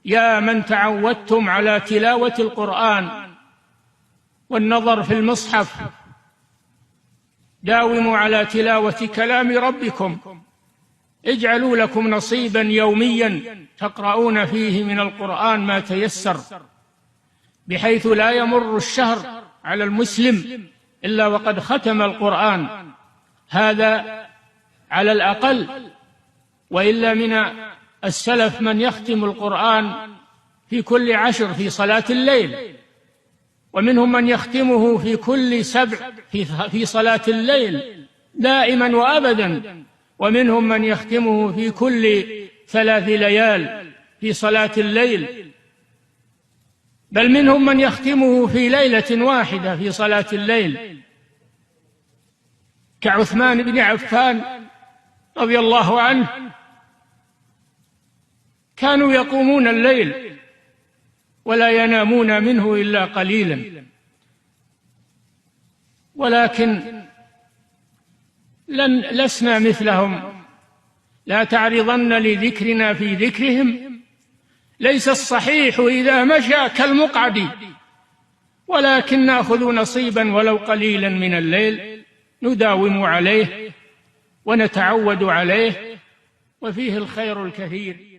يا من تعودتم على تلاوة القرآن والنظر في المصحف، داوموا على تلاوة كلام ربكم، اجعلوا لكم نصيبا يوميا تقرؤون فيه من القرآن ما تيسر، بحيث لا يمر الشهر على المسلم إلا وقد ختم القرآن، هذا على الأقل. وإلا من السلف من يختم القرآن في كل 10 في صلاة الليل، ومنهم من يختمه في كل 7 في صلاة الليل دائما وأبدا، ومنهم من يختمه في كل 3 ليال في صلاة الليل، بل منهم من يختمه في ليلة واحدة في صلاة الليل، كعثمان بن عفان رضي الله عنه. كانوا يقومون الليل ولا ينامون منه إلا قليلا، ولكن لسنا مثلهم. لا تعرضن لذكرنا في ذكرهم، ليس الصحيح إذا مشى كالمقعد، ولكن نأخذ نصيبا ولو قليلا من الليل نداوم عليه ونتعود عليه، وفيه الخير الكثير.